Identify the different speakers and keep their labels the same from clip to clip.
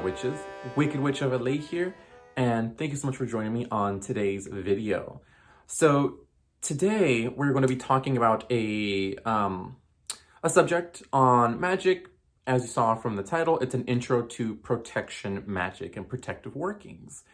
Speaker 1: witches. Wicked Witch of LA here, and thank you so much for joining me on today's video. So today we're going to be talking about a subject on magic. As you saw from the title, it's an intro to protection magic and protective workings.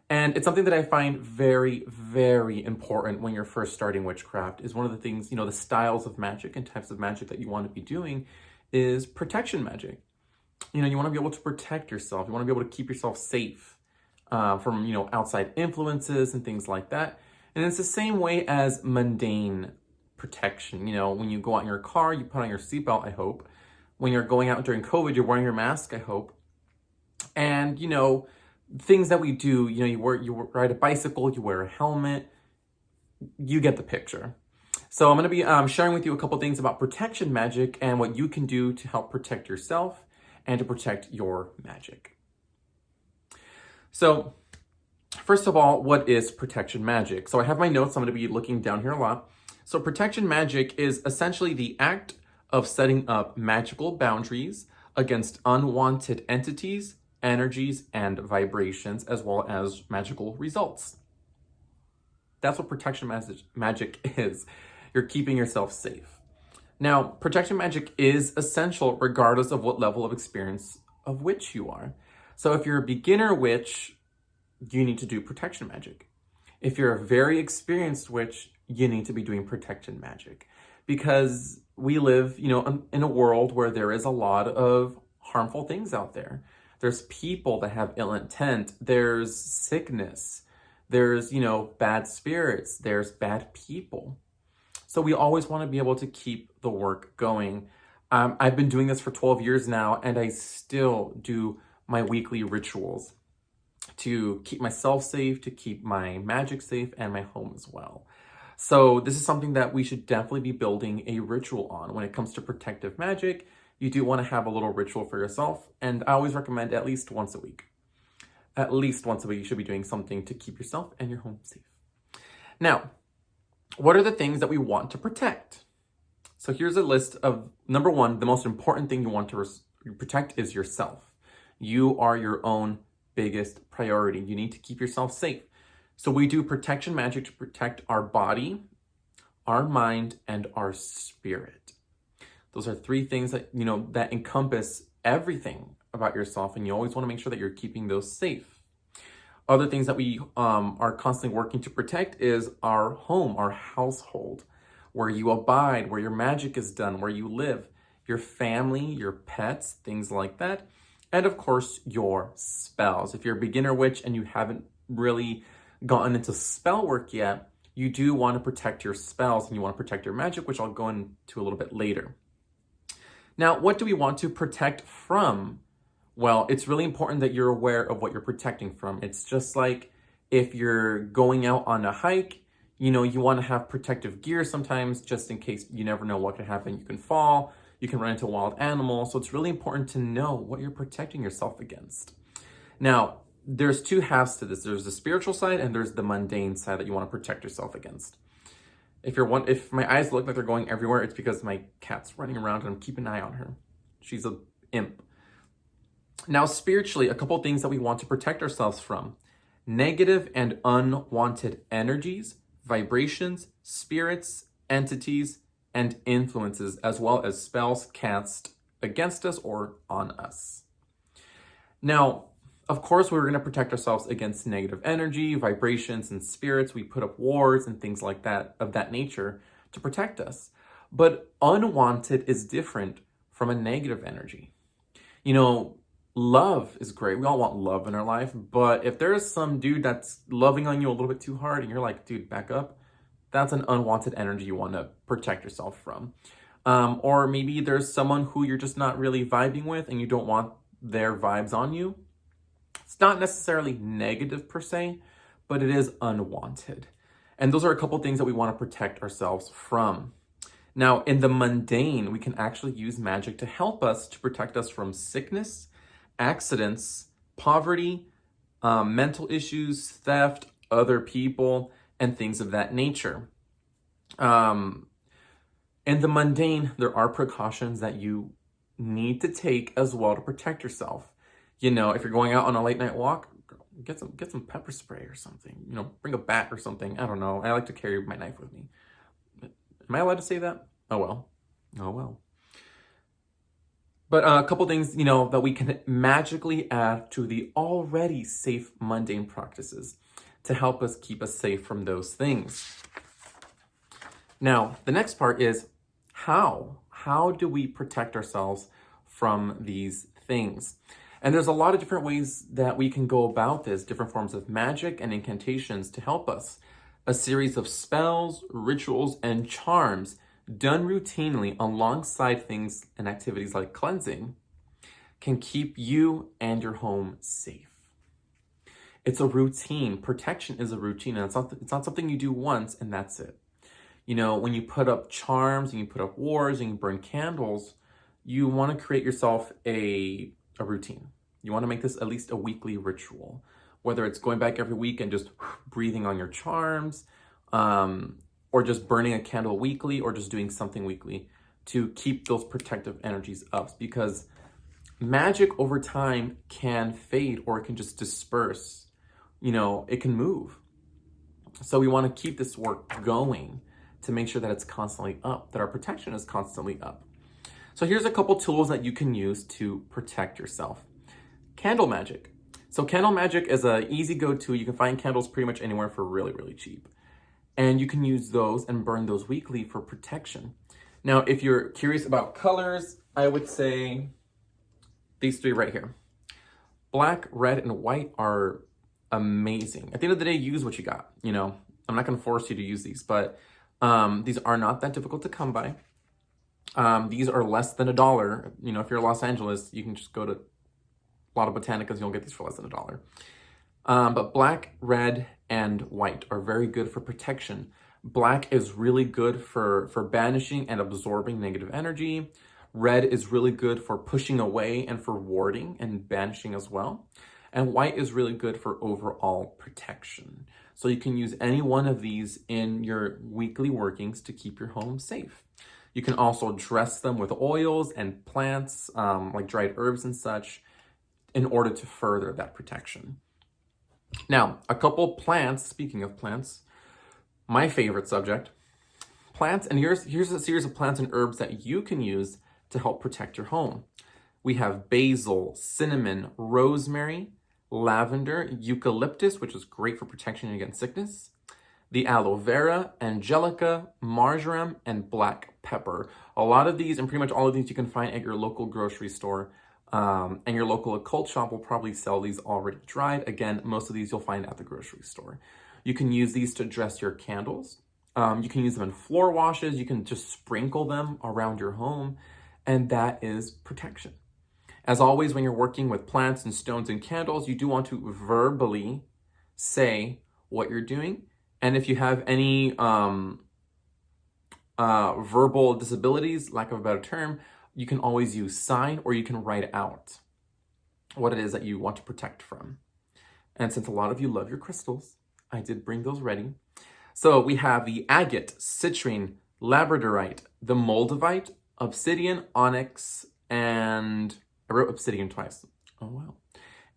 Speaker 1: And it's something that I find very, very important when you're first starting witchcraft. Is one of the things, the styles of magic and types of magic that you want to be doing is protection magic. You want to be able to protect yourself. You want to be able to keep yourself safe from, outside influences and things like that. And it's the same way as mundane protection. When you go out in your car, you put on your seatbelt, I hope. When you're going out during COVID, you're wearing your mask, I hope. And, things that we do, you ride a bicycle, you wear a helmet, you get the picture. So I'm going to be sharing with you a couple things about protection magic and what you can do to help protect yourself and to protect your magic. So first of all, what is protection magic? So I have my notes. I'm going to be looking down here a lot. So protection magic is essentially the act of setting up magical boundaries against unwanted entities, energies, and vibrations, as well as magical results. That's what protection magic is. You're keeping yourself safe. Now, protection magic is essential regardless of what level of experience of witch you are. So if you're a beginner witch, you need to do protection magic. If you're a very experienced witch, you need to be doing protection magic. Because we live, in a world where there is a lot of harmful things out there. There's people that have ill intent. There's sickness. There's, bad spirits. There's bad people. So we always want to be able to keep the work going. I've been doing this for 12 years now, and I still do my weekly rituals to keep myself safe, to keep my magic safe, and my home as well. So this is something that we should definitely be building a ritual on. When it comes to protective magic, you do want to have a little ritual for yourself, and I always recommend at least once a week. At least once a week, you should be doing something to keep yourself and your home safe. Now, what are the things that we want to protect? So here's a list of, number one, the most important thing you want to protect is yourself. You are your own biggest priority. You need to keep yourself safe. So we do protection magic to protect our body, our mind, and our spirit. Those are three things that, that encompass everything about yourself, and you always want to make sure that you're keeping those safe. Other things that we are constantly working to protect is our home, our household, where you abide, where your magic is done, where you live, your family, your pets, things like that. And of course, your spells. If you're a beginner witch and you haven't really gotten into spell work yet, you do want to protect your spells and you want to protect your magic, which I'll go into a little bit later. Now, what do we want to protect from? Well, it's really important that you're aware of what you're protecting from. It's just like if you're going out on a hike, you want to have protective gear sometimes, just in case you never know what could happen. You can fall, you can run into a wild animal. So it's really important to know what you're protecting yourself against. Now, there's two halves to this. There's the spiritual side and there's the mundane side that you want to protect yourself against. If my eyes look like they're going everywhere, it's because my cat's running around and I'm keeping an eye on her. She's an imp. Now, spiritually, a couple things that we want to protect ourselves from: negative and unwanted energies, vibrations, spirits, entities, and influences, as well as spells cast against us or on us. Now, of course, we're going to protect ourselves against negative energy, vibrations, and spirits. We put up wards and things like that, of that nature, to protect us. But unwanted is different from a negative energy. Love is great. We all want love in our life. But if there is some dude that's loving on you a little bit too hard and you're like, dude, back up, that's an unwanted energy you want to protect yourself from. Or maybe there's someone who you're just not really vibing with and you don't want their vibes on you. It's not necessarily negative per se, but it is unwanted. And those are a couple things that we want to protect ourselves from. Now, in the mundane, we can actually use magic to help us, to protect us from sickness, accidents, poverty, mental issues, theft, other people, and things of that nature. In the mundane, there are precautions that you need to take as well to protect yourself. You know, if you're going out on a late night walk, get some pepper spray or something. You know, bring a bat or something. I don't know. I like to carry my knife with me. Am I allowed to say that? Oh well. Oh well. But a couple things, you know, that we can magically add to the already safe mundane practices to help us keep us safe from those things. Now, the next part is how? How do we protect ourselves from these things? And there's a lot of different ways that we can go about this, different forms of magic and incantations to help us. A series of spells, rituals, and charms done routinely alongside things and activities like cleansing can keep you and your home safe. It's a routine. Protection is a routine, and it's not something you do once and that's it. You know, when you put up charms and you put up wars and you burn candles, you want to create yourself a routine. You want to make this at least a weekly ritual, whether it's going back every week and just breathing on your charms, or just burning a candle weekly, or just doing something weekly to keep those protective energies up. Because magic over time can fade or it can just disperse. You know, it can move. So we want to keep this work going to make sure that it's constantly up, that our protection is constantly up. So here's a couple tools that you can use to protect yourself. Candle magic. So candle magic is an easy go-to. You can find candles pretty much anywhere for really, really cheap. And you can use those and burn those weekly for protection. Now, if you're curious about colors, I would say these three right here. Black, red, and white are amazing. At the end of the day, use what you got. You know, I'm not going to force you to use these, but these are not that difficult to come by. These are less than $1. You know, if you're in Los Angeles, you can just go to a lot of botanicas and you'll get these for less than $1. But black, red, and white are very good for protection. Black is really good for banishing and absorbing negative energy. Red is really good for pushing away and for warding and banishing as well. And white is really good for overall protection. So you can use any one of these in your weekly workings to keep your home safe. You can also dress them with oils and plants, like dried herbs and such, in order to further that protection. Now, a couple plants, speaking of plants, my favorite subject, plants, and here's a series of plants and herbs that you can use to help protect your home. We have basil, cinnamon, rosemary, lavender, eucalyptus, which is great for protection against sickness, the aloe vera, angelica, marjoram, and black pepper. A lot of these, and pretty much all of these, you can find at your local grocery store. And your local occult shop will probably sell these already dried. Again, most of these you'll find at the grocery store. You can use these to dress your candles. You can use them in floor washes. You can just sprinkle them around your home, and that is protection. As always, when you're working with plants and stones and candles, you do want to verbally say what you're doing. And if you have any verbal disabilities, lack of a better term, you can always use sign, or you can write out what it is that you want to protect from. And since a lot of you love your crystals, I did bring those ready. So we have the agate, citrine, labradorite, the moldavite, obsidian, onyx, and I wrote obsidian twice. Oh, wow.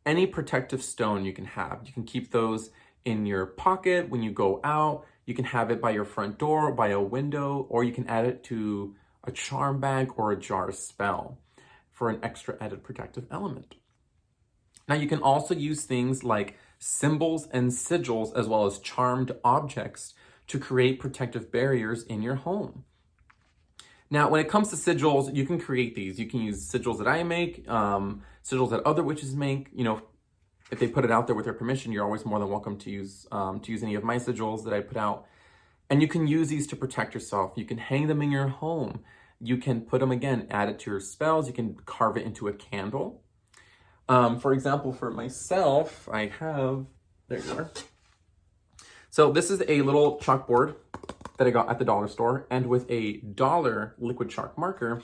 Speaker 1: Any protective stone you can have. You can keep those in your pocket when you go out. You can have it by your front door, by a window, or you can add it to a charm bag or a jar spell for an extra added protective element. Now you can also use things like symbols and sigils, as well as charmed objects, to create protective barriers in your home. Now, when it comes to sigils, you can create these. You can use sigils that I make, sigils that other witches make. You know, if they put it out there with their permission, you're always more than welcome to use any of my sigils that I put out. And you can use these to protect yourself. You can hang them in your home. You can put them, again, add it to your spells. You can carve it into a candle. For example, for myself, I have, there you are. So this is a little chalkboard that I got at the dollar store. And with a $1 liquid chalk marker,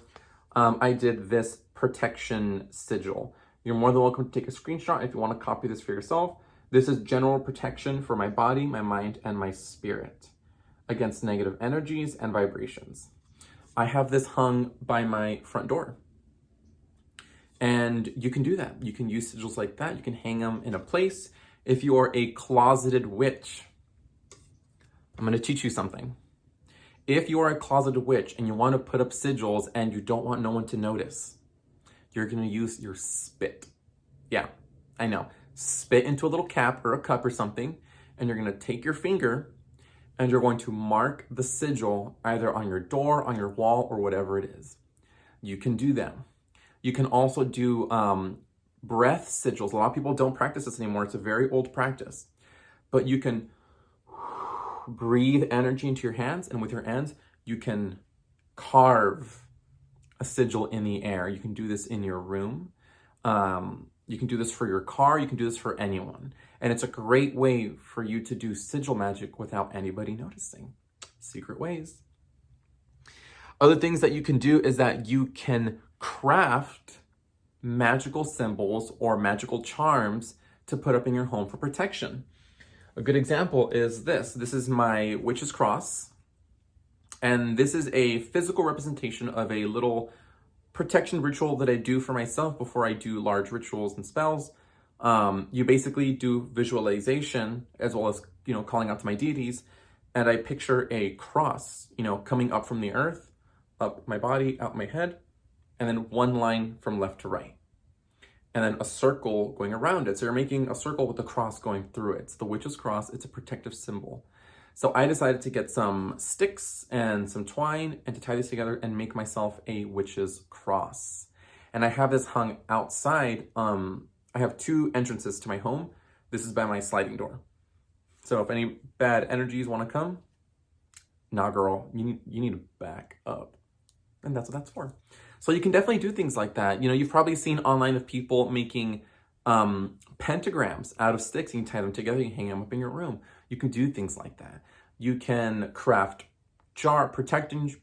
Speaker 1: I did this protection sigil. You're more than welcome to take a screenshot if you want to copy this for yourself. This is general protection for my body, my mind, and my spirit against negative energies and vibrations. I have this hung by my front door. And you can do that. You can use sigils like that. You can hang them in a place. If you are a closeted witch, I'm going to teach you something. If you are a closeted witch and you want to put up sigils and you don't want no one to notice, you're going to use your spit. Yeah, I know. Spit into a little cap or a cup or something, and you're going to take your finger and you're going to mark the sigil either on your door, on your wall, or whatever it is. You can do that. You can also do breath sigils. A lot of people don't practice this anymore. It's a very old practice. But you can breathe energy into your hands, and with your hands, you can carve a sigil in the air. You can do this in your room. You can do this for your car. You can do this for anyone. And it's a great way for you to do sigil magic without anybody noticing. Secret ways. Other things that you can do is that you can craft magical symbols or magical charms to put up in your home for protection. A good example is this. This is my witch's cross. And this is a physical representation of a little protection ritual that I do for myself before I do large rituals and spells. You basically do visualization as well as, calling out to my deities. And I picture a cross, coming up from the earth, up my body, out my head, and then one line from left to right. And then a circle going around it. So you're making a circle with a cross going through it. It's the witch's cross. It's a protective symbol. So I decided to get some sticks and some twine and to tie this together and make myself a witch's cross. And I have this hung outside. I have 2 entrances to my home. This is by my sliding door. So if any bad energies want to come, nah girl, you need to back up. And that's what that's for. So you can definitely do things like that. You've probably seen online of people making pentagrams out of sticks, and you tie them together, you hang them up in your room. You can do things like that. You can craft protecting.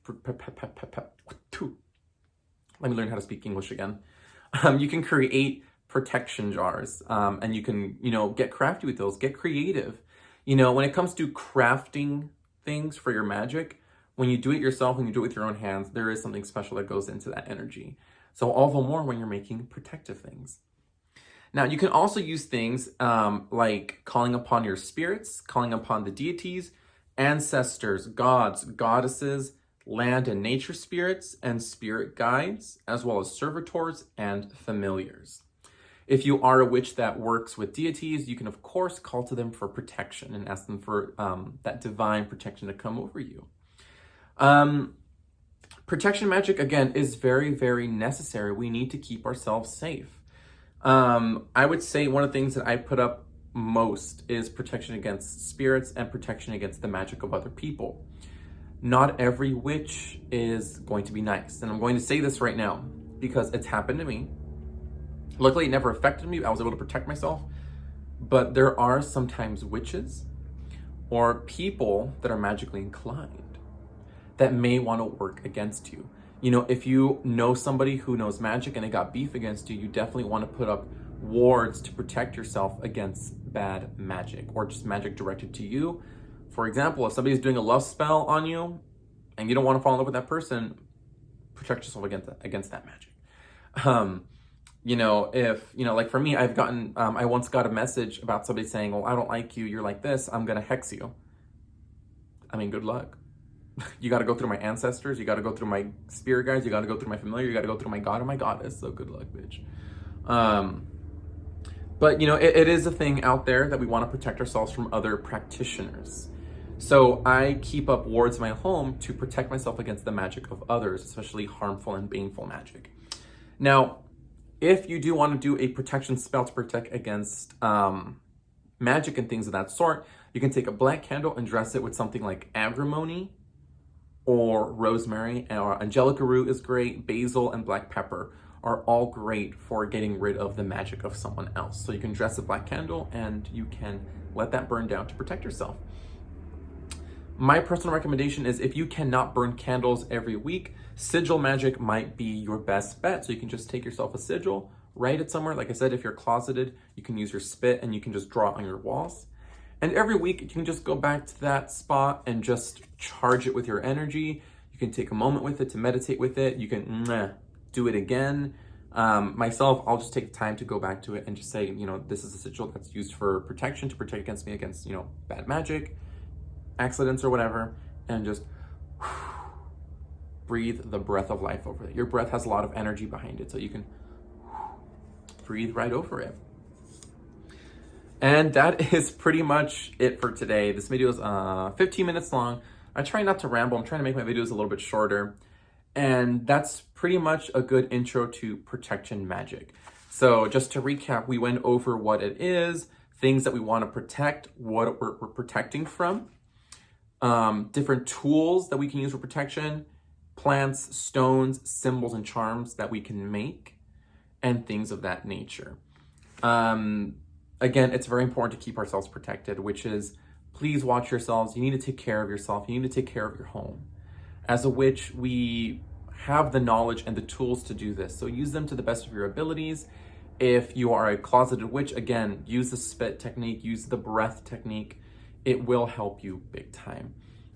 Speaker 1: Let me learn how to speak English again. You can create protection jars, and you can, get crafty with those, get creative. When it comes to crafting things for your magic, when you do it yourself, when you do it with your own hands, there is something special that goes into that energy. So all the more when you're making protective things. Now, you can also use things like calling upon your spirits, calling upon the deities, ancestors, gods, goddesses, land and nature spirits, and spirit guides, as well as servitors and familiars. If you are a witch that works with deities, you can, of course, call to them for protection and ask them for that divine protection to come over you. Protection magic, again, is very, very necessary. We need to keep ourselves safe. I would say one of the things that I put up most is protection against spirits and protection against the magic of other people. Not every witch is going to be nice. And I'm going to say this right now because it's happened to me. Luckily, it never affected me. I was able to protect myself. But there are sometimes witches or people that are magically inclined that may want to work against you. If you know somebody who knows magic and they got beef against you, you definitely want to put up wards to protect yourself against bad magic or just magic directed to you. For example, if somebody's doing a love spell on you and you don't want to fall in love with that person, protect yourself against that magic. Like for me, I once got a message about somebody saying, well, I don't like you, you're like this, I'm going to hex you. Good luck. You got to go through my ancestors, you got to go through my spirit guides, you got to go through my familiar, you got to go through my god and my goddess, so good luck, bitch. But it is a thing out there that we want to protect ourselves from other practitioners. So I keep up wards in my home to protect myself against the magic of others, especially harmful and baneful magic. Now, if you do want to do a protection spell to protect against magic and things of that sort, you can take a black candle and dress it with something like agrimony or rosemary, or angelica root is great, basil and black pepper are all great for getting rid of the magic of someone else. So you can dress a black candle and you can let that burn down to protect yourself. My personal recommendation is if you cannot burn candles every week, sigil magic might be your best bet. So you can just take yourself a sigil, write it somewhere. Like I said, if you're closeted, you can use your spit and you can just draw it on your walls. And every week you can just go back to that spot and just charge it with your energy. You can take a moment with it to meditate with it. You can do it again. Myself, I'll just take time to go back to it and just say, you know, this is a sigil that's used for protection, to protect against me, against, you know, bad magic, accidents or whatever, and just breathe the breath of life over it. Your breath has a lot of energy behind it, so you can breathe right over it. And that is pretty much it for today. This video is 15 minutes long. I try not to ramble. I'm trying to make my videos a little bit shorter. And that's pretty much a good intro to protection magic. So just to recap, we went over what it is, things that we want to protect, what we're protecting from, different tools that we can use for protection, plants, stones, symbols, and charms that we can make, and things of that nature. Again, it's very important to keep ourselves protected, which is, please watch yourselves. You need to take care of yourself. You need to take care of your home. As a witch, we have the knowledge and the tools to do this, so use them to the best of your abilities. If you are a closeted witch, again, use the spit technique, use the breath technique. It will help you big time.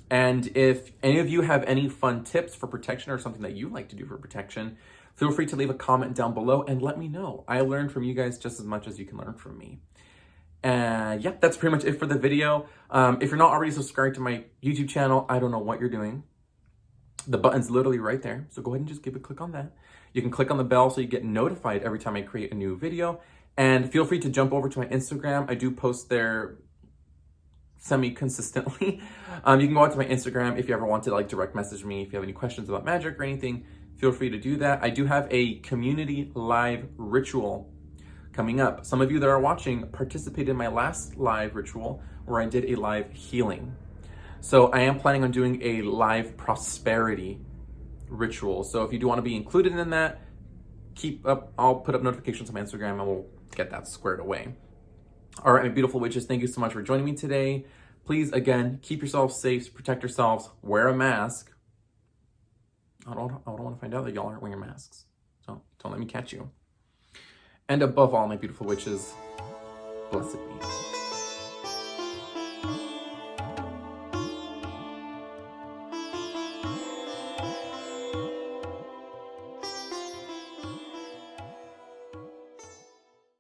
Speaker 1: And if any of you have any fun tips for protection or something that you like to do for protection, feel free to leave a comment down below and let me know. I learned from you guys just as much as you can learn from me. Yeah, that's pretty much it for the video. If you're not already subscribed to my YouTube channel, I don't know what you're doing. The button's literally right there, so go ahead and just give a click on that. You can click on the bell so you get notified every time I create a new video. And feel free to jump over to my Instagram. I do post there semi-consistently. You can go out to my Instagram if you ever want to like direct message me. If you have any questions about magic or anything, feel free to do that. I do have a community live ritual coming up. Some of you that are watching participated in my last live ritual where I did a live healing. So I am planning on doing a live prosperity ritual. So if you do want to be included in that, keep up. I'll put up notifications on my Instagram and we'll get that squared away. All right, my beautiful witches, thank you so much for joining me today. Please, again, keep yourselves safe, protect yourselves, wear a mask. I don't want to find out that y'all aren't wearing masks. So don't let me catch you. And above all, my beautiful witches, blessed be.